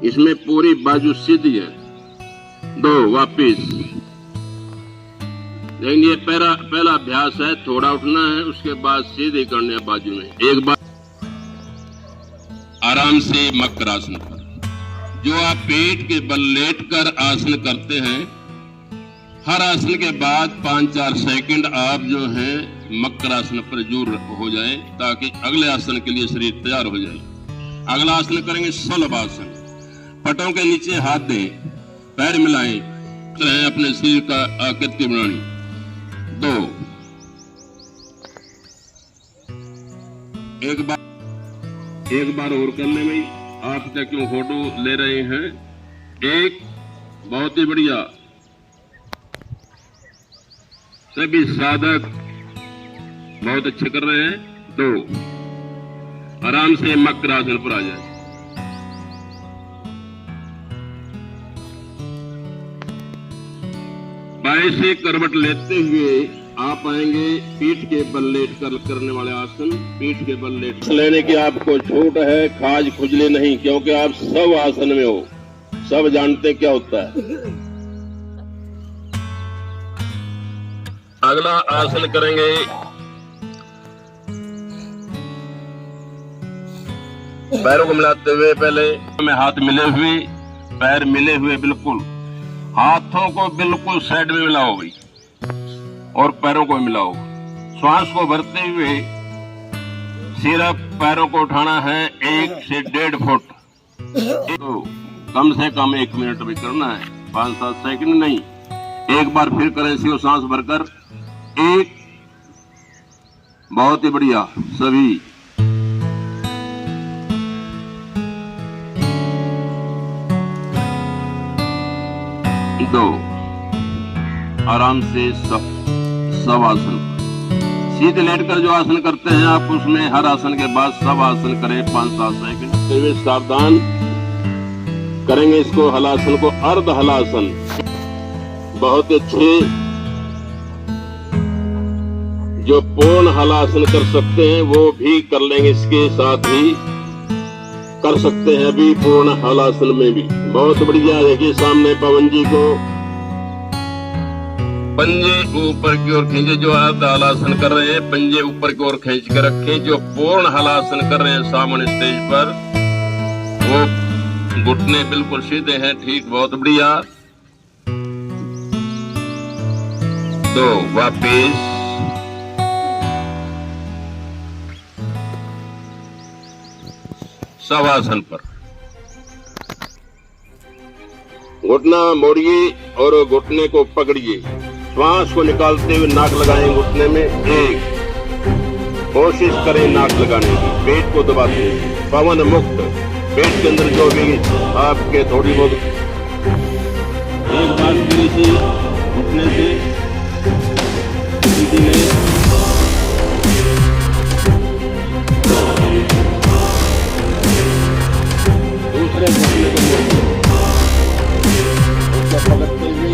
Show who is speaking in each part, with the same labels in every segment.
Speaker 1: इसमें पूरी बाजू सीधी है। 2 वापिस। लेकिन ये पहला अभ्यास है, थोड़ा उठना है, उसके बाद सीधे करने है बाजू में। एक बार आराम से मकर आसन पर, जो आप पेट के बल लेटकर आसन करते हैं, हर आसन के बाद 5-4 सेकंड आप जो है मकर आसन पर जरूर हो जाए, ताकि अगले आसन के लिए शरीर तैयार हो जाए। अगला आसन करेंगे शलभ आसन। पटों के नीचे हाथ दें, पैर मिलाएं, अपने शरीर का आकृति बनानी। 2 एक बार और करने में आप क्या क्यों फोटो ले रहे हैं। 1 बहुत ही बढ़िया। सभी साधक बहुत अच्छे कर रहे हैं। 2 आराम से मकर आसन पर आ जाए। बाएं से करवट लेते हुए आप आएंगे पीठ के बल लेट कर करने वाले आसन। पीठ के बल लेट लेने की आपको छूट है, खाज खुजली नहीं, क्योंकि आप सब आसन में हो, सब जानते क्या होता है। अगला आसन करेंगे पैरों को मिलाते हुए, पहले में हाथ मिले हुए, पैर मिले हुए, बिल्कुल हाथों को बिल्कुल साइड में मिलाओ भाई, और पैरों को मिलाओ। श्वास को भरते हुए सिर्फ पैरों को उठाना है 1 से 1.5 फुट। तो कम से कम 1 मिनट भी करना है, 5-7 सेकंड नहीं। एक बार फिर करें, सिर्फ सांस भरकर। 1 बहुत ही बढ़िया। सभी 2 आराम से सब आसन सीधे लेटकर जो आसन करते हैं आप, उसमें हर आसन के बाद सब आसन करें 5-7 सेकंड। सावधान करेंगे इसको, हलासन को अर्ध हलासन। बहुत अच्छे। जो पूर्ण हलासन कर सकते हैं वो भी कर लेंगे, इसके साथ ही कर सकते हैं अभी पूर्ण हलासन में भी। बहुत बढ़िया। देखिए सामने पवन जी को पंजे ऊपर की ओर खींचे। जो आप हलासन कर रहे हैं पंजे ऊपर की ओर खींच कर रखें। जो पूर्ण हलासन कर रहे हैं सामने स्टेज पर, वो घुटने बिल्कुल सीधे हैं। ठीक, बहुत बढ़िया। 2 वापिस। शवासन पर घुटना मोड़िए और घुटने को पकड़िए। श्वास को निकालते हुए नाक लगाएं घुटने में। 1 कोशिश करें नाक लगाने की, पेट को दबाते हैं। पवन मुक्त, पेट के अंदर जो भी आपके थोड़ी बहुत, एक बार से घुटने से सीधी ले। दूसरे घुटने को मोड़िए, उसको पकड़ते हुए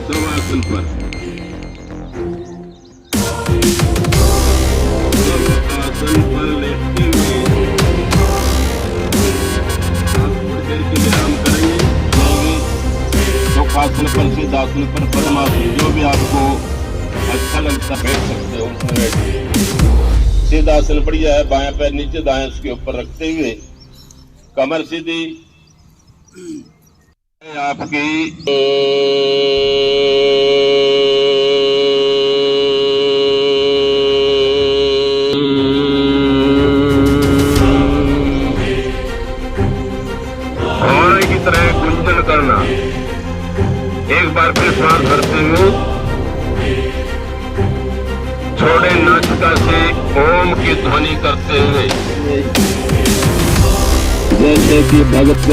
Speaker 1: शवासन पर लेटते हुए आप थोड़ी देर के विराम करेंगे। सुखासन पर, सिद्धासन पर, पद्मासन, जो भी आपको अच्छा लगता बैठ सकते हो उसमें बैठिए। सिद्धासन बढ़िया है। बायां पैर नीचे, दाएं उसके ऊपर रखते हुए कमर सीधी आपकी। घोड़े की तरह गुंजन करना। एक बार फिर श्वास भरते हुए छोड़े नासिका से ओम की ध्वनि करते हुए, जैसे कि भगत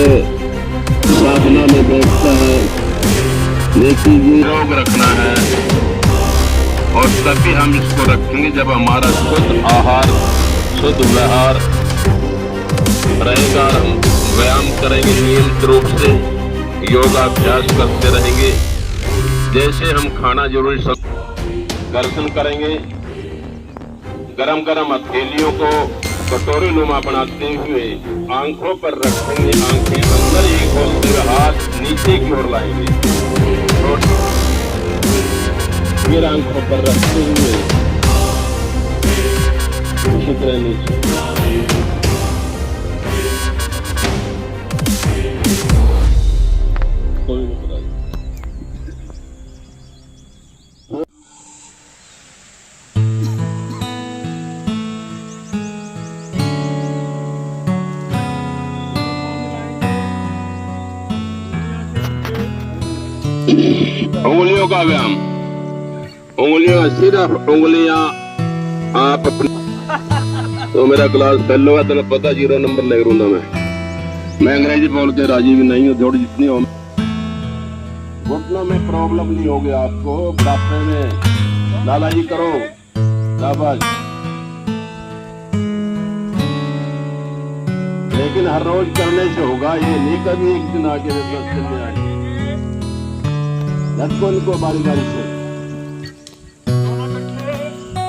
Speaker 1: साधना में बैठता है, लेकिन ये रोग रखना है। और तभी हम इसको रखेंगे जब हमारा शुद्ध आहार, शुद्ध व्यवहार रहेगा। हम व्यायाम करेंगे, नियमित रूप से योगाभ्यास करते रहेंगे। जैसे हम खाना जरूरी सब दर्शन करेंगे, गरम गरम हथेलियों को कटोरी नुमा बनाते हुए आंखों पर रखेंगे, आंखें अंदर ही खोलते हुए हाथ नीचे की ओर लाएंगे और फिर आंखों पर रखते हुए इसी तरह नीचे। कोई नहीं पता। उंगलियों का व्यायाम, उंगलियां सिर्फ उंगलियां आप अपनी। तो मेरा क्लास फेलो है, तेना पता 0 नंबर ले रूंगा मैं अंग्रेजी बोल के राजी भी नहीं हूँ। थोड़ी जितनी हो घुटनों में प्रॉब्लम नहीं होगी आपको बुढ़ापे में। लाला जी करो शाबाश, लेकिन हर रोज करने से होगा ये नहीं कभी एक दिन आके चलने आए। को उनको बारी बारी से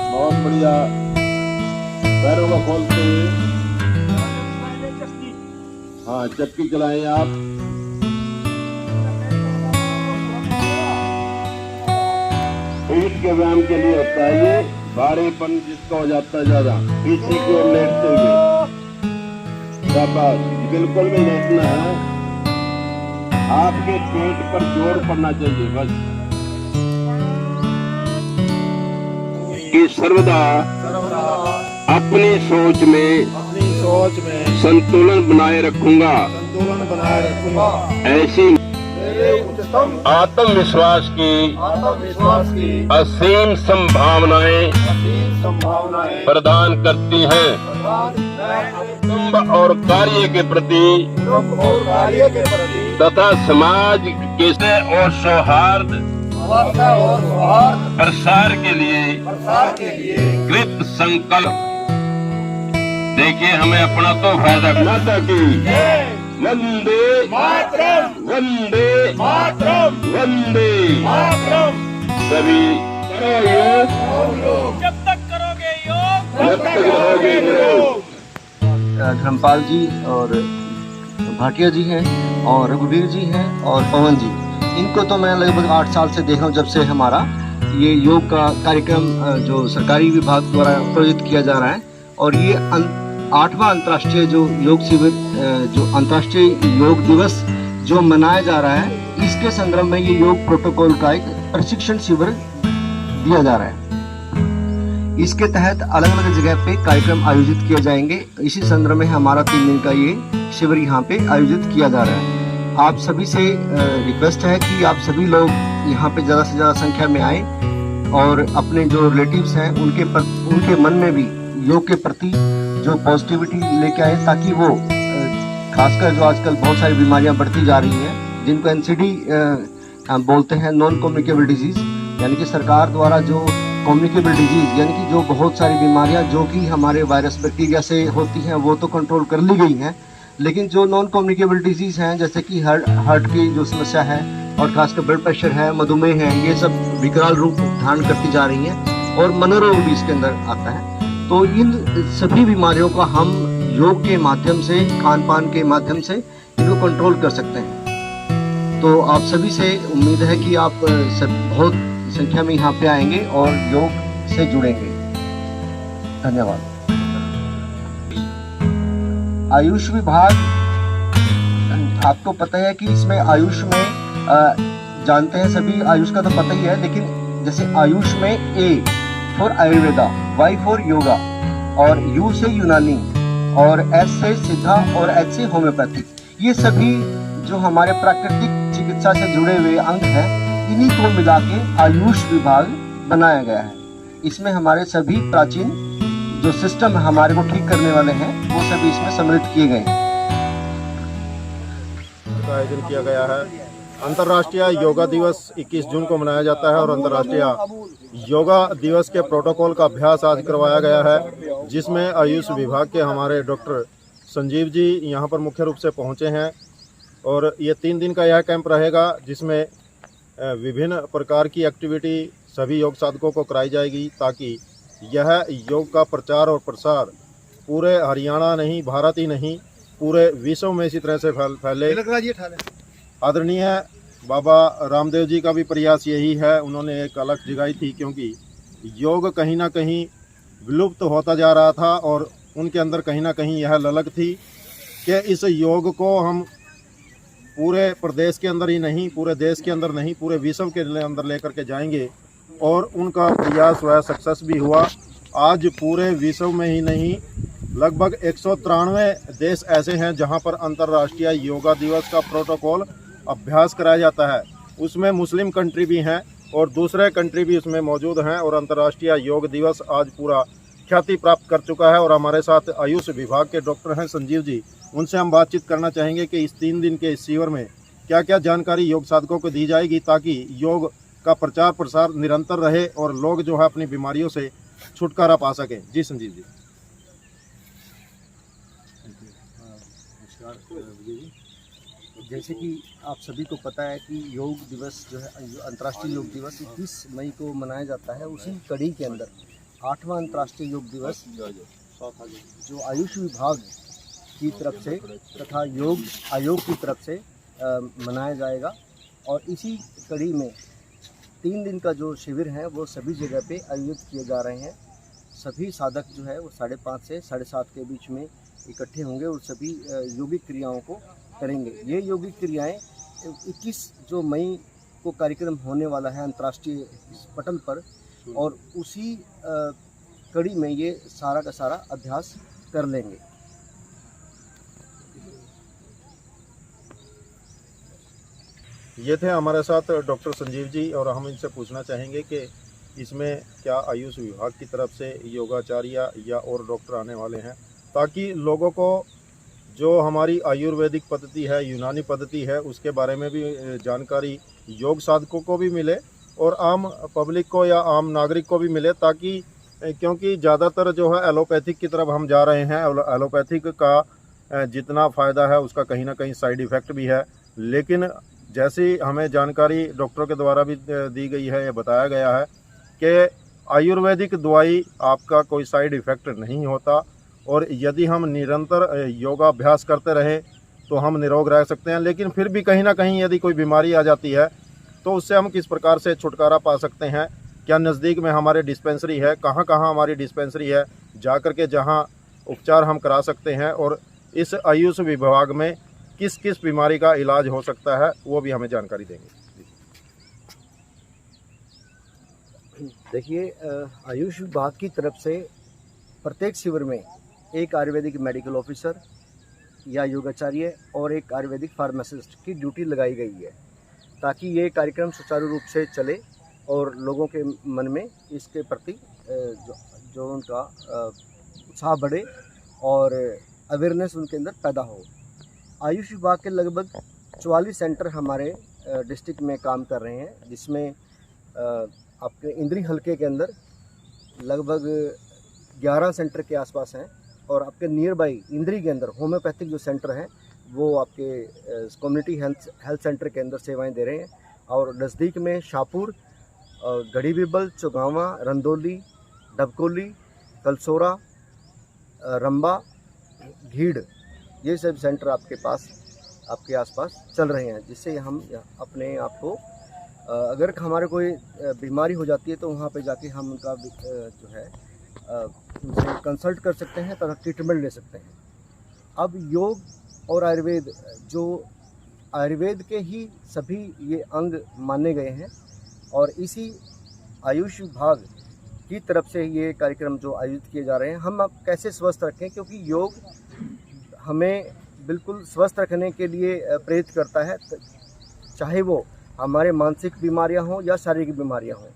Speaker 1: बहुत बढ़िया पैरों को खोलते हुए, हाँ चक्की चलाएं आप। पीठ के व्यायाम के लिए होता है ये भारीपन जिसका हो जाता है ज्यादा, पीछे की ओर लेटते हुए। शाबाश, बिल्कुल भी लेटना है, आपके पेट पर जोर पड़ना चाहिए बस। कि सर्वदा अपनी सोच में संतुलन बनाए रखूंगा, ऐसी आत्मविश्वास की असीम संभावनाएं प्रदान करती हैं। कुटुंब और कार्य के प्रति तथा समाज के और सौहार्द प्रसार के लिए कृत संकल्प। देखिए हमें अपना तो फायदा माता की वंदे मातरम, वंदे मातरम, वंदे मातरम। सभी करो योग, जब तक करोगे योग जब तक रहोगे योग।
Speaker 2: धर्मपाल जी और भाटिया जी हैं और रघुवीर जी हैं और पवन जी, इनको तो मैं लगभग 8 साल से देख रहा हूँ, जब से हमारा ये योग का कार्यक्रम जो सरकारी विभाग द्वारा प्रायोजित किया जा रहा है। और ये 8वां अंतर्राष्ट्रीय जो योग शिविर, जो अंतर्राष्ट्रीय योग दिवस जो मनाया जा रहा है, इसके संदर्भ में ये योग प्रोटोकॉल का एक प्रशिक्षण शिविर दिया जा रहा है। इसके तहत अलग अलग जगह पे कार्यक्रम आयोजित किए जाएंगे। इसी संदर्भ में हमारा 3 दिन का ये शिविर यहाँ पे आयोजित किया जा रहा है। आप सभी से रिक्वेस्ट है कि आप सभी लोग यहाँ पे ज़्यादा से ज़्यादा संख्या में आए और अपने जो रिलेटिव्स हैं उनके मन में भी योग के प्रति जो पॉजिटिविटी लेके आए, ताकि वो खासकर जो आजकल बहुत सारी बीमारियां बढ़ती जा रही हैं, जिनको NCD बोलते हैं, नॉन कम्युनिकेबल डिजीज, यानी कि सरकार द्वारा जो कम्युनिकेबल डिजीज यानी कि जो बहुत सारी बीमारियां जो कि हमारे वायरस बैक्टीरिया से होती हैं वो तो कंट्रोल कर ली गई हैं, लेकिन जो नॉन कम्युनिकेबल डिजीज हैं जैसे कि हार्ट की जो समस्या है और खासकर ब्लड प्रेशर है, मधुमेह है, ये सब विकराल रूप धारण करती जा रही हैं और मनोरोग भी इसके अंदर आता है। तो इन सभी बीमारियों का हम योग के माध्यम से, खान पान के माध्यम से इनको कंट्रोल कर सकते हैं। तो आप सभी से उम्मीद है कि आप सब बहुत संख्या में यहाँ पे आएंगे और योग से जुड़ेंगे। धन्यवाद। आयुष विभाग, आपको पता है कि इसमें आयुष में जानते हैं सभी, आयुष का तो पता ही है, लेकिन जैसे आयुष में A for Ayurveda, Y for yoga और U से यूनानी और S से सिद्धा और H से होम्योपैथिक, ये सभी जो हमारे प्राकृतिक चिकित्सा से जुड़े हुए अंग हैं, इन्हीं को मिला के आयुष विभाग बनाया गया है। इसमें हमारे सभी प्राचीन जो सिस्टम हमारे को ठीक करने वाले हैं वो सभी इसमें सम्मिलित किए गए हैं।
Speaker 3: आयोजन किया गया है। अंतर्राष्ट्रीय योगा दिवस 21 जून को मनाया जाता है और अंतर्राष्ट्रीय योगा दिवस के प्रोटोकॉल का अभ्यास आज करवाया गया है, जिसमें आयुष विभाग के हमारे डॉक्टर संजीव जी यहाँ पर मुख्य रूप से पहुँचे हैं और ये 3 दिन का यह कैंप रहेगा जिसमें विभिन्न प्रकार की एक्टिविटी सभी योग साधकों को कराई जाएगी ताकि यह योग का प्रचार और प्रसार पूरे हरियाणा नहीं, भारत ही नहीं, पूरे विश्व में इसी तरह से फैले। आदरणीय बाबा रामदेव जी का भी प्रयास यही है, उन्होंने एक अलग जगाई थी क्योंकि योग कहीं ना कहीं विलुप्त होता जा रहा था और उनके अंदर कहीं ना कहीं यह ललक थी कि इस योग को हम पूरे प्रदेश के अंदर ही नहीं, पूरे देश के अंदर नहीं, पूरे विश्व के अंदर लेकर के जाएंगे और उनका प्रयास वह सक्सेस भी हुआ। आज पूरे विश्व में ही नहीं, लगभग 193 देश ऐसे हैं जहां पर अंतर्राष्ट्रीय योगा दिवस का प्रोटोकॉल अभ्यास कराया जाता है। उसमें मुस्लिम कंट्री भी हैं और दूसरे कंट्री भी उसमें मौजूद हैं और अंतर्राष्ट्रीय योग दिवस आज पूरा ख्याति प्राप्त कर चुका है। और हमारे साथ आयुष विभाग के डॉक्टर हैं संजीव जी, उनसे हम बातचीत करना चाहेंगे कि इस 3 दिन के इस शिविर में क्या क्या जानकारी योग साधकों को दी जाएगी ताकि योग का प्रचार प्रसार निरंतर रहे और लोग जो है अपनी बीमारियों से छुटकारा पा सकें। जी संजीव जी।
Speaker 2: नमस्कार विजय जी। जैसे कि आप सभी को पता है कि योग दिवस जो है अंतर्राष्ट्रीय योग दिवस 21 मई को मनाया जाता है। उसी कड़ी के अंदर 8वां अंतर्राष्ट्रीय योग दिवस जो आयुष विभाग की तरफ से तथा योग आयोग की तरफ से मनाया जाएगा और इसी कड़ी में 3 दिन का जो शिविर है वो सभी जगह पे आयोजित किए जा रहे हैं। सभी साधक जो है वो 5:30 से 7:30 के बीच में इकट्ठे होंगे और सभी योगिक क्रियाओं को करेंगे। ये योगिक क्रियाएं 21 जो मई को कार्यक्रम होने वाला है अंतर्राष्ट्रीय पटल पर और उसी कड़ी में ये सारा का सारा अभ्यास कर लेंगे।
Speaker 3: ये थे हमारे साथ डॉक्टर संजीव जी और हम इनसे पूछना चाहेंगे कि इसमें क्या आयुष विभाग की तरफ से योगाचार्य या और डॉक्टर आने वाले हैं ताकि लोगों को जो हमारी आयुर्वेदिक पद्धति है, यूनानी पद्धति है, उसके बारे में भी जानकारी योग साधकों को भी मिले और आम पब्लिक को या आम नागरिक को भी मिले ताकि क्योंकि ज़्यादातर जो है एलोपैथिक की तरफ हम जा रहे हैं। एलोपैथिक का जितना फ़ायदा है उसका कहीं ना कहीं साइड इफ़ेक्ट भी है, लेकिन जैसी हमें जानकारी डॉक्टरों के द्वारा भी दी गई है, ये बताया गया है कि आयुर्वेदिक दवाई आपका कोई साइड इफ़ेक्ट नहीं होता और यदि हम निरंतर योगाभ्यास करते रहें तो हम निरोग रह सकते हैं। लेकिन फिर भी कहीं ना कहीं यदि कोई बीमारी आ जाती है तो उससे हम किस प्रकार से छुटकारा पा सकते हैं, क्या नज़दीक में हमारे डिस्पेंसरी है, कहाँ कहाँ हमारी डिस्पेंसरी है, जा कर के जहाँ उपचार हम करा सकते हैं और इस आयुष विभाग में किस किस बीमारी का इलाज हो सकता है वो भी हमें जानकारी देंगे।
Speaker 2: देखिए, आयुष विभाग की तरफ से प्रत्येक शिविर में एक आयुर्वेदिक मेडिकल ऑफिसर या योगाचार्य और एक आयुर्वेदिक फार्मासिस्ट की ड्यूटी लगाई गई है ताकि ये कार्यक्रम सुचारू रूप से चले और लोगों के मन में इसके प्रति जो उनका उत्साह बढ़े और अवेयरनेस उनके अंदर पैदा हो। आयुष विभाग के लगभग 44 सेंटर हमारे डिस्ट्रिक्ट में काम कर रहे हैं, जिसमें आपके इंद्री हलके के अंदर लगभग 11 सेंटर के आसपास हैं और आपके नियर बाई इंद्री के अंदर होम्योपैथिक जो सेंटर हैं वो आपके कम्युनिटी हेल्थ सेंटर के अंदर सेवाएं दे रहे हैं। और नज़दीक में शाहपुर, गढ़ी बिरबल, चौगावा, रंदौली, डबकोली, कलसोरा, रंबा, घीड़, ये सब सेंटर आपके आसपास चल रहे हैं, जिससे हम अपने आप को अगर हमारे कोई बीमारी हो जाती है तो वहाँ पे जाके हम उनका जो है उनसे कंसल्ट कर सकते हैं तथा ट्रीटमेंट ले सकते हैं। अब योग और आयुर्वेद, जो आयुर्वेद के ही सभी ये अंग माने गए हैं और इसी आयुष विभाग की तरफ से ये कार्यक्रम जो आयोजित किए जा रहे हैं, हम अब कैसे स्वस्थ रखें, क्योंकि योग हमें बिल्कुल स्वस्थ रखने के लिए प्रेरित करता है, चाहे वो हमारे मानसिक बीमारियां हों या शारीरिक बीमारियां हों।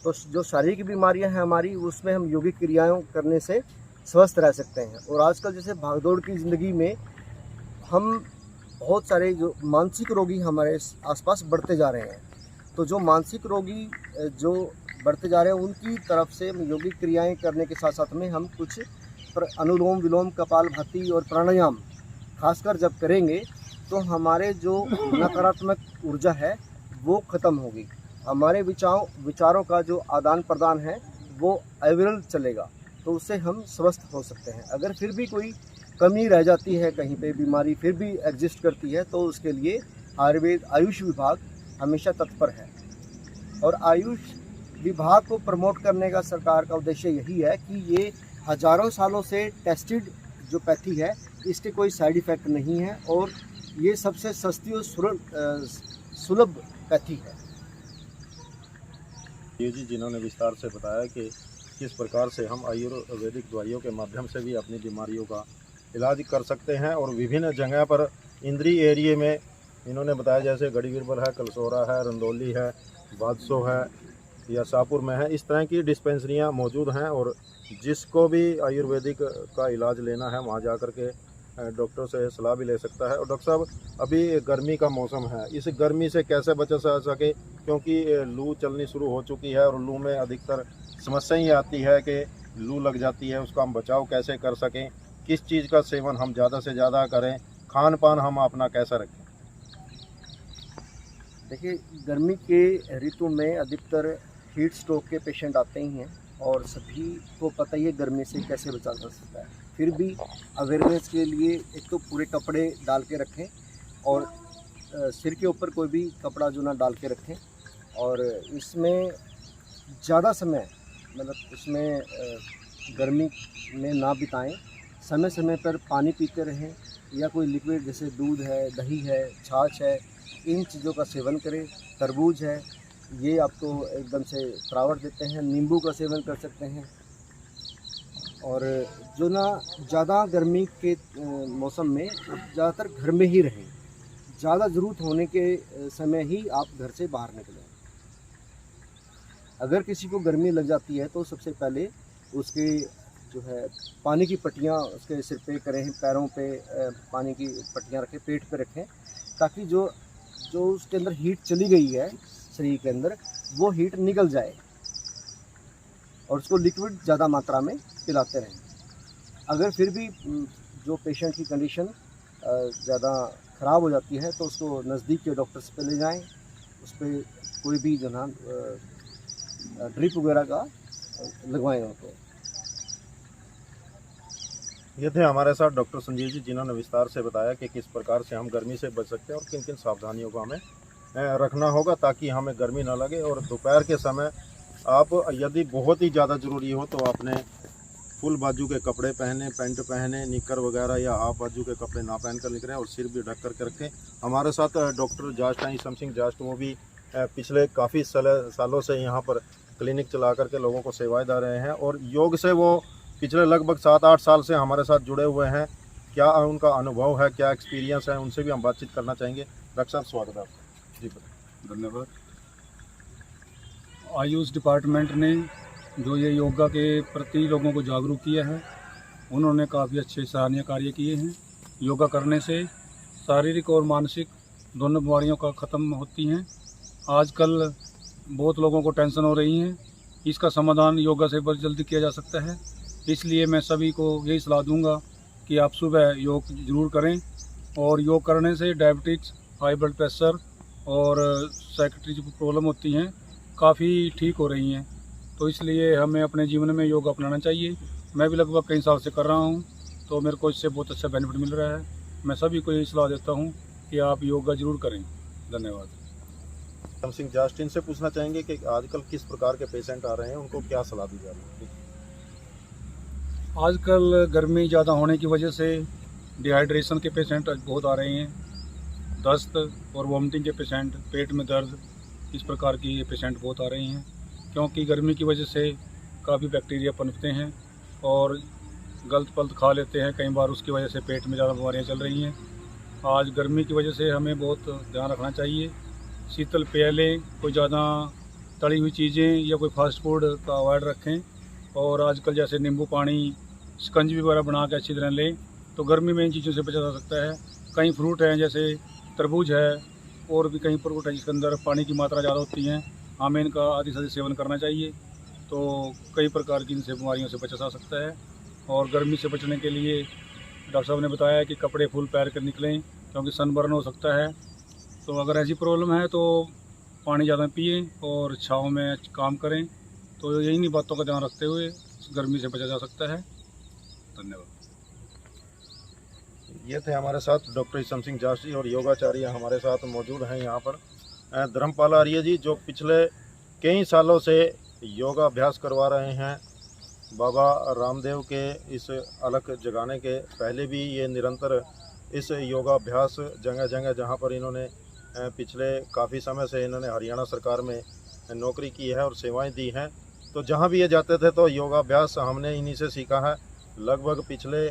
Speaker 2: तो जो शारीरिक बीमारियां हैं हमारी, उसमें हम योगिक क्रियाएं करने से स्वस्थ रह सकते हैं। और आजकल जैसे भागदौड़ की ज़िंदगी में हम बहुत सारे जो मानसिक रोगी हमारे आसपास बढ़ते जा रहे हैं, तो जो मानसिक रोगी जो बढ़ते जा रहे हैं उनकी तरफ से योगिक क्रियाएं करने के साथ साथ में हम कुछ अनुलोम विलोम कपालभाति और प्राणायाम खासकर जब करेंगे तो हमारे जो नकारात्मक ऊर्जा है वो ख़त्म होगी। हमारे विचारों का जो आदान प्रदान है वो अविरल चलेगा, तो उससे हम स्वस्थ हो सकते हैं। अगर फिर भी कोई कमी रह जाती है, कहीं पे बीमारी फिर भी एग्जिस्ट करती है, तो उसके लिए आयुष विभाग हमेशा तत्पर है। और आयुष विभाग को प्रमोट करने का सरकार का उद्देश्य यही है कि ये हजारों सालों से टेस्टेड जो पैथी है, इसके कोई साइड इफ़ेक्ट नहीं है और ये सबसे सस्ती और सुलभ पैथी है।
Speaker 3: ये जी जिन्होंने विस्तार से बताया कि किस प्रकार से हम आयुर्वेदिक दवाइयों के माध्यम से भी अपनी बीमारियों का इलाज कर सकते हैं। और विभिन्न जगह पर इंद्री एरिए में इन्होंने बताया, जैसे गढ़ी बीरबल है, कलसोरा है, रंदौली है, बादसो है या शाहपुर में है, इस तरह की डिस्पेंसरियां मौजूद हैं। और जिसको भी आयुर्वेदिक का इलाज लेना है वहां जाकर के डॉक्टर से सलाह भी ले सकता है। और डॉक्टर साहब, अभी गर्मी का मौसम है, इस गर्मी से कैसे बचा जा सके, क्योंकि लू चलनी शुरू हो चुकी है और लू में अधिकतर समस्या ही आती है कि लू लग जाती है, उसका हम बचाव कैसे कर सकें, किस चीज़ का सेवन हम ज़्यादा से ज़्यादा करें, खान पान हम अपना कैसा रखें?
Speaker 2: देखिए, गर्मी के ऋतु में अधिकतर हीट स्ट्रोक के पेशेंट आते ही हैं और सभी को पता ही है गर्मी से कैसे बचा जा सकता है। फिर भी अवेयरनेस के लिए एक तो पूरे कपड़े डाल के रखें और सिर के ऊपर कोई भी कपड़ा जो ना डाल के रखें। और इसमें ज़्यादा समय मतलब इसमें गर्मी में ना बिताएं। समय समय पर पानी पीते रहें या कोई लिक्विड जैसे दूध है, दही है, छाछ है, इन चीज़ों का सेवन करें। तरबूज है, ये आपको एकदम से तरावट देते हैं। नींबू का सेवन कर सकते हैं। और जो ना ज़्यादा गर्मी के मौसम में ज़्यादातर घर में ही रहें। ज़्यादा ज़रूरत होने के समय ही आप घर से बाहर निकलें। अगर किसी को गर्मी लग जाती है तो सबसे पहले उसके जो है पानी की पट्टियाँ उसके सिर पे करें, पैरों पे पानी की पट्टियाँ रखें, पेट पे रखें, ताकि जो उसके अंदर हीट चली गई है शरीर के अंदर वो हीट निकल जाए। और उसको लिक्विड ज़्यादा मात्रा में पिलाते रहें। अगर फिर भी जो पेशेंट की कंडीशन ज़्यादा ख़राब हो जाती है तो उसको नज़दीक के डॉक्टर्स पे ले जाएं। उस पर कोई भी जो ना ड्रिप वगैरह का लगवाएं उनको।
Speaker 3: ये थे हमारे साथ डॉक्टर संजीव जी, जिन्होंने विस्तार से बताया कि किस प्रकार से हम गर्मी से बच सकते हैं और किन किन सावधानियों को हमें रखना होगा ताकि हमें गर्मी ना लगे। और दोपहर के समय आप यदि बहुत ही ज़्यादा ज़रूरी हो तो अपने फुल बाजू के कपड़े पहने, पैंट पहने, निकर वगैरह या हाफ बाजू के कपड़े ना पहन कर निकलें और सिर भी ढक करके रखें। हमारे साथ डॉक्टर जास्ट हैं ईसम सिंह जास्ट, वो भी पिछले काफ़ी सालों से यहाँ पर क्लिनिक चला करके लोगों को सेवाएं दे रहे हैं और योग से वो पिछले लगभग 7-8 साल से हमारे साथ जुड़े हुए हैं। क्या उनका अनुभव है, क्या एक्सपीरियंस है, उनसे भी हम बातचीत करना चाहेंगे। डॉक्टर साहब, स्वागत है आपका। जी बताएं।
Speaker 4: धन्यवाद। आयुष डिपार्टमेंट ने जो ये योगा के प्रति लोगों को जागरूक किया है, उन्होंने काफ़ी अच्छे सराहनीय कार्य किए हैं। योगा करने से शारीरिक और मानसिक दोनों बीमारियों का ख़त्म होती हैं। आजकल बहुत लोगों को टेंशन हो रही है, इसका समाधान योगा से बहुत जल्दी किया जा सकता है। इसलिए मैं सभी को यही सलाह दूंगा कि आप सुबह योग ज़रूर करें। और योग करने से डायबिटीज़, हाई ब्लड प्रेशर और साइकिट्री जो प्रॉब्लम होती हैं काफ़ी ठीक हो रही हैं। तो इसलिए हमें अपने जीवन में योग अपनाना चाहिए। मैं भी लगभग कई साल से कर रहा हूं, तो मेरे को इससे बहुत अच्छा बेनिफिट मिल रहा है। मैं सभी को यही सलाह देता हूं कि आप योगा ज़रूर करें। धन्यवाद।
Speaker 3: ईसम सिंह जास्ट, इनसे पूछना चाहेंगे कि आजकल किस प्रकार के पेशेंट आ रहे हैं, उनको क्या सलाह दी जा रही है?
Speaker 4: आजकल गर्मी ज़्यादा होने की वजह से डिहाइड्रेशन के पेशेंट बहुत आ रहे हैं। दस्त और वॉमिटिंग के पेशेंट, पेट में दर्द, इस प्रकार की ये पेशेंट बहुत आ रहे हैं, क्योंकि गर्मी की वजह से काफ़ी बैक्टीरिया पनपते हैं और गलत पलत खा लेते हैं। कई बार उसकी वजह से पेट में ज़्यादा बीमारियाँ चल रही हैं। आज गर्मी की वजह से हमें बहुत ध्यान रखना चाहिए। शीतल पेयलें, कोई ज़्यादा तली हुई चीज़ें या कोई फास्ट फूड का अवॉइड रखें। और आजकल जैसे नींबू पानी, शिकंजी वगैरह बना के अच्छी तरह लें, तो गर्मी में इन चीज़ों से बचा जा सकता है। कई फ्रूट हैं जैसे तरबूज है और भी कई फ्रूट है जिसके अंदर पानी की मात्रा ज़्यादा होती है, हमें इनका आदि से सेवन करना चाहिए। तो कई प्रकार की इनसे बीमारियों से बचा जा सकता है। और गर्मी से बचने के लिए डॉक्टर साहब ने बताया कि कपड़े फुल पैर कर निकलें, क्योंकि सनबर्न हो सकता है। तो अगर ऐसी प्रॉब्लम है तो पानी ज़्यादा पिएं और छाँव में काम करें। तो यही बातों का ध्यान रखते हुए गर्मी से बचा जा सकता है। धन्यवाद।
Speaker 3: ये थे हमारे साथ डॉक्टर ईसम सिंह जास जी, और योगाचार्य हमारे साथ मौजूद हैं यहाँ पर धर्मपाल आर्य जी, जो पिछले कई सालों से योगाभ्यास करवा रहे हैं। बाबा रामदेव के इस अलख जगाने के पहले भी ये निरंतर इस योगाभ्यास जगह जगह जहाँ पर इन्होंने पिछले काफ़ी समय से इन्होंने हरियाणा सरकार में नौकरी की है और सेवाएं दी हैं, तो जहाँ भी ये जाते थे तो योगाभ्यास हमने इन्हीं से सीखा है। लगभग पिछले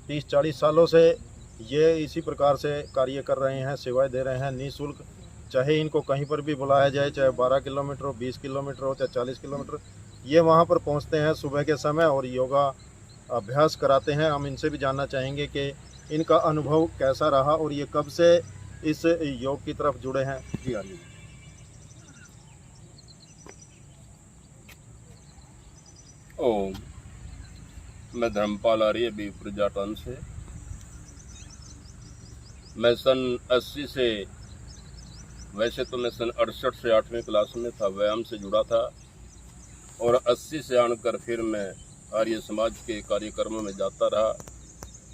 Speaker 3: 30-40 सालों से ये इसी प्रकार से कार्य कर रहे हैं, सेवाएं दे रहे हैं निःशुल्क। चाहे इनको कहीं पर भी बुलाया जाए, चाहे 12 किलोमीटर हो, 20 किलोमीटर हो, चाहे 40 किलोमीटर, ये वहाँ पर पहुँचते हैं सुबह के समय और योगा अभ्यास कराते हैं। हम इनसे भी जानना चाहेंगे कि इनका अनुभव कैसा रहा और ये कब से इस योग की तरफ जुड़े हैं। जी आइए।
Speaker 1: ओम। मैं धर्मपाल आर्य बीपुर जाटन से। मैं सन 80 से, वैसे तो मैं सन 68 से 8वीं क्लास में था, व्यायाम से जुड़ा था, और 80 से आकर फिर मैं आर्य समाज के कार्यक्रमों में जाता रहा।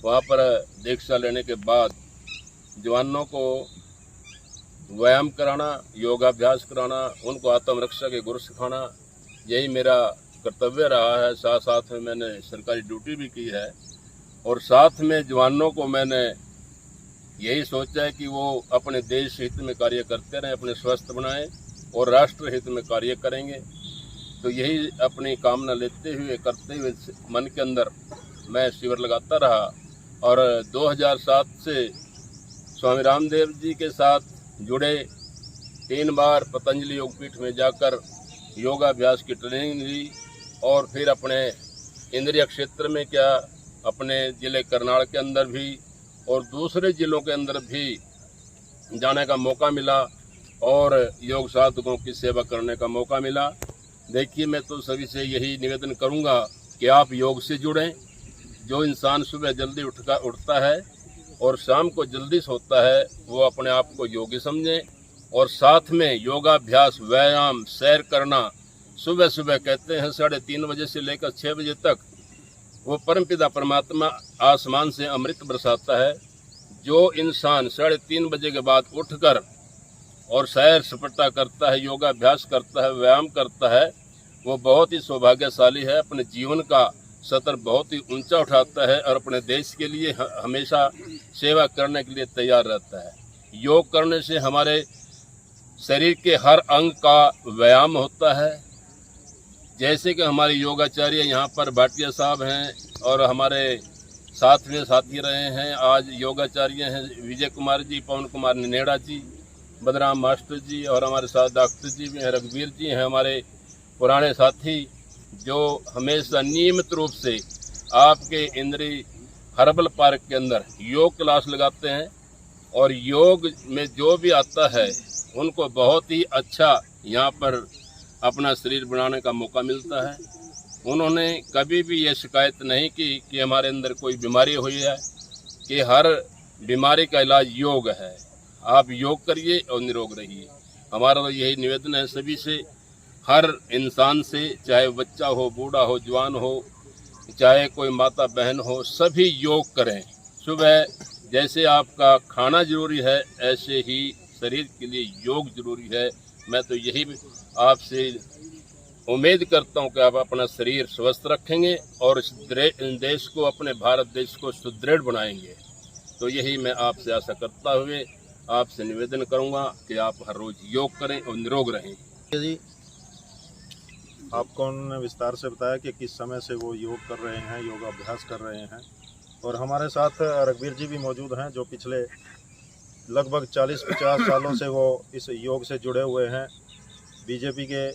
Speaker 1: वहाँ पर दीक्षा लेने के बाद जवानों को व्यायाम कराना, योगाभ्यास कराना, उनको आत्मरक्षा के गुर सिखाना, यही मेरा कर्तव्य रहा है। साथ साथ में मैंने सरकारी ड्यूटी भी की है, और साथ में जवानों को मैंने यही सोचा है कि वो अपने देश हित में कार्य करते रहें, अपने स्वस्थ बनाएं और राष्ट्र हित में कार्य करेंगे। तो यही अपनी कामना लेते हुए, करते हुए मन के अंदर मैं शिविर लगाता रहा। और 2007 से स्वामी रामदेव जी के साथ जुड़े, 3 बार पतंजलि योगपीठ में जाकर योगाभ्यास की ट्रेनिंग ली, और फिर अपने इंद्रिय क्षेत्र में क्या, अपने ज़िले करनाल के अंदर भी और दूसरे ज़िलों के अंदर भी जाने का मौका मिला और योग साधकों की सेवा करने का मौका मिला। देखिए, मैं तो सभी से यही निवेदन करूंगा कि आप योग से जुड़ें। जो इंसान सुबह जल्दी उठता है और शाम को जल्दी सोता है, वो अपने आप को योगी समझें, और साथ में योगाभ्यास, व्यायाम, सैर करना। सुबह सुबह कहते हैं 3:30 बजे से लेकर 6 बजे तक वो परमपिता परमात्मा आसमान से अमृत बरसाता है। जो इंसान 3:30 बजे के बाद उठकर और सैर सपाटा करता है, योगाभ्यास करता है, व्यायाम करता है, वो बहुत ही सौभाग्यशाली है। अपने जीवन का स्तर बहुत ही ऊंचा उठाता है और अपने देश के लिए हमेशा सेवा करने के लिए तैयार रहता है। योग करने से हमारे शरीर के हर अंग का व्यायाम होता है। जैसे कि हमारे योगाचार्य यहाँ पर भाटिया साहब हैं और हमारे साथ में साथी रहे हैं, आज योगाचार्य हैं विजय कुमार जी, पवन कुमार नेनेड़ा जी, बदराम मास्टर जी, और हमारे साथ डॉक्टर जी भी हैं, रघुवीर जी हैं, हमारे पुराने साथी, जो हमेशा नियमित रूप से आपके इंद्री हर्बल पार्क के अंदर योग क्लास लगाते हैं। और योग में जो भी आता है उनको बहुत ही अच्छा यहाँ पर अपना शरीर बनाने का मौका मिलता है। उन्होंने कभी भी ये शिकायत नहीं की कि हमारे अंदर कोई बीमारी हुई है, कि हर बीमारी का इलाज योग है। आप योग करिए और निरोग रहिए। हमारा तो यही निवेदन है सभी से, हर इंसान से, चाहे बच्चा हो, बूढ़ा हो, जवान हो, चाहे कोई माता बहन हो, सभी योग करें। सुबह जैसे आपका खाना जरूरी है, ऐसे ही शरीर के लिए योग जरूरी है। मैं तो यही आपसे उम्मीद करता हूं कि आप अपना शरीर स्वस्थ रखेंगे और इस देश को, अपने भारत देश को सुदृढ़ बनाएंगे। तो यही मैं आपसे आशा करता हुए आपसे निवेदन करूंगा कि आप हर रोज योग करें और निरोग रहें।
Speaker 3: जी, आपको उन्होंने विस्तार से बताया कि किस समय से वो योग कर रहे हैं, योगाभ्यास कर रहे हैं। और हमारे साथ रघुवीर जी भी मौजूद हैं, जो पिछले लगभग 40-50 सालों से वो इस योग से जुड़े हुए हैं। बीजेपी के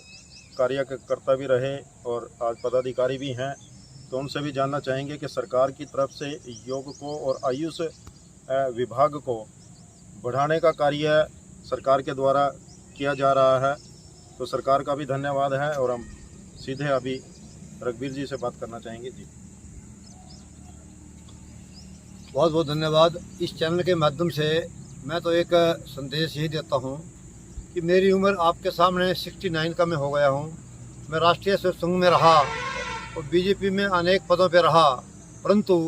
Speaker 3: कार्यकर्ता भी रहे और आज पदाधिकारी भी हैं। तो उनसे भी जानना चाहेंगे कि सरकार की तरफ से योग को और आयुष विभाग को बढ़ाने का कार्य सरकार के द्वारा किया जा रहा है। तो सरकार का भी धन्यवाद है। और हम सीधे अभी रघुवीर जी से बात करना चाहेंगे। जी
Speaker 5: बहुत बहुत धन्यवाद। इस चैनल के माध्यम से मैं तो एक संदेश यही देता हूँ कि मेरी उम्र आपके सामने 69 का मैं हो गया हूँ। मैं राष्ट्रीय स्वयं संघ में रहा और बीजेपी में अनेक पदों पर रहा, परंतु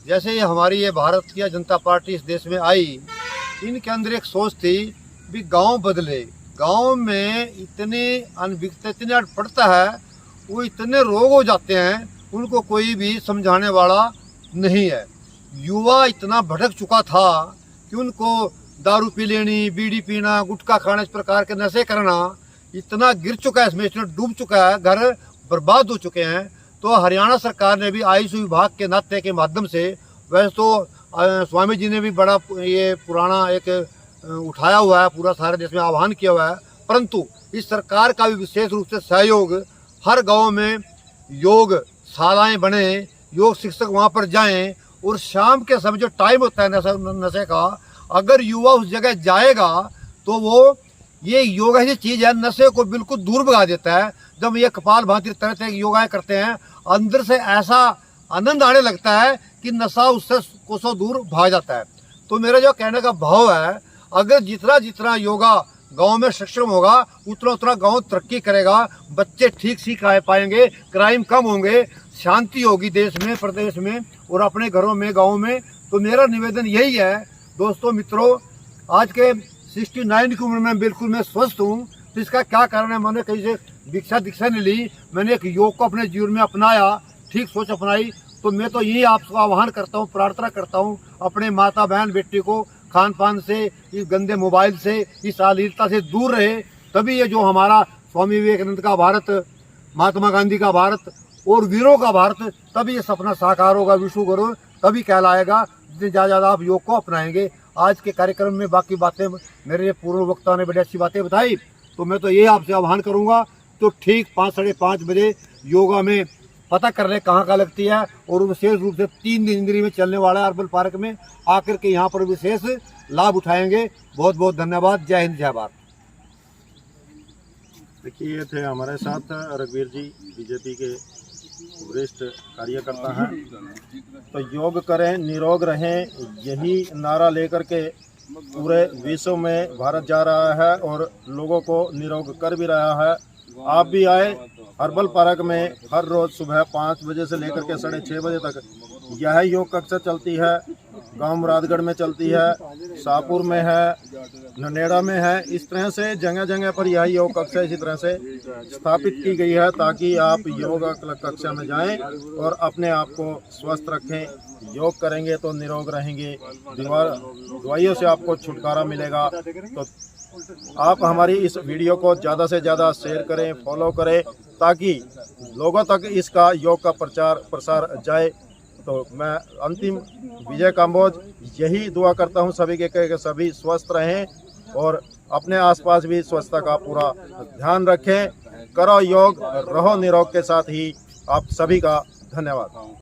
Speaker 5: जैसे ही हमारी ये भारतीय जनता पार्टी इस देश में आई, इनके अंदर एक सोच थी भी गांव बदले। गांव में इतनी अनभिज्ञता, इतनी अटपटता है, वो इतने रोग हो जाते हैं, उनको कोई भी समझाने वाला नहीं है। युवा इतना भटक चुका था कि उनको दारू पी लेनी, बीड़ी पीना, गुटखा खाना, इस प्रकार के नशे करना इतना गिर चुका है, इसमें इतना डूब चुका है, घर बर्बाद हो चुके हैं। तो हरियाणा सरकार ने भी आयुष विभाग के नाते के माध्यम से, वैसे तो स्वामी जी ने भी बड़ा ये पुराना एक उठाया हुआ है, पूरा सारे देश में आह्वान किया हुआ है, परंतु इस सरकार का भी विशेष रूप से सहयोग, हर गांव में योग शालाएं बने, योग शिक्षक वहां पर जाएं, और शाम के समय जो टाइम होता है नशे का, अगर युवा उस जगह जाएगा तो वो ये योग ऐसी चीज़ है, नशे को बिल्कुल दूर भगा देता है। जब ये कपाल भाती तरह तरह की योगाएं करते हैं, अंदर से ऐसा आनंद आने लगता है कि नशा उससे कोसों दूर भाग जाता है। तो मेरा जो कहने का भाव है, अगर जितना जितना योगा गांव में सक्षम होगा, उतना उतना गांव तरक्की करेगा, बच्चे ठीक सीख पाएंगे, क्राइम कम होंगे, शांति होगी देश में, प्रदेश में और अपने घरों में, गाँव में। तो मेरा निवेदन यही है दोस्तों, मित्रों, आज के 69 की उम्र में बिल्कुल मैं स्वस्थ हूँ। तो इसका क्या कारण है? मैंने कहीं से दीक्षा नहीं ली, मैंने एक योग को अपने जीवन में अपनाया, ठीक सोच अपनाई। तो मैं तो यही आपको आह्वान करता हूँ, प्रार्थना करता हूँ, अपने माता बहन बेटी को खान पान से, इस गंदे मोबाइल से, इस अश्लीलता से दूर रहे, तभी ये जो हमारा स्वामी विवेकानंद का भारत, महात्मा गांधी का भारत और वीरों का भारत, तभी ये सपना साकार होगा, विश्व गुरु तभी कहलाएगा, जितने ज़्यादा आप योग को अपनाएंगे। आज के कार्यक्रम में बाकी बातें मेरे पूर्व वक्ता ने बड़ी अच्छी बातें बताई, तो मैं तो ये आपसे आह्वान करूंगा, तो ठीक 5 साढ़े 5 बजे योगा में पता कर ले कहाँ का लगती है, और विशेष रूप से 3 दिन इंद्री में चलने वाला है अर्बन पार्क में, आकर के यहाँ पर विशेष लाभ उठाएंगे। बहुत बहुत धन्यवाद। जय हिंद, जय भारत।
Speaker 3: देखिए, ये थे हमारे साथ रघुवीर जी, बीजेपी के वरिष्ठ कार्यकर्ता हैं। तो योग करें, निरोग रहें, यही नारा लेकर के पूरे विश्व में भारत जा रहा है और लोगों को निरोग कर भी रहा है। आप भी आए हर्बल पार्क में, हर रोज सुबह 5 बजे से लेकर के 6:30 बजे तक यह योग कक्षा चलती है। गांव मुरादगढ़ में चलती है, शाहपुर में है, ननेड़ा में है। इस तरह से जगह जगह पर यह योग कक्षा इसी तरह से स्थापित की गई है, ताकि आप योगा कक्षा में जाएं और अपने आप को स्वस्थ रखें। योग करेंगे तो निरोग रहेंगे, दवाइयों से आपको छुटकारा मिलेगा। तो आप हमारी इस वीडियो को ज़्यादा से ज़्यादा शेयर करें, फॉलो करें, ताकि लोगों तक इसका योग का प्रचार प्रसार जाए। तो मैं अंतिम विजय काम्बोज यही दुआ करता हूं सभी के सभी स्वस्थ रहें और अपने आसपास भी स्वच्छता का पूरा ध्यान रखें। करो योग, रहो निरोग के साथ ही। आप सभी का धन्यवाद।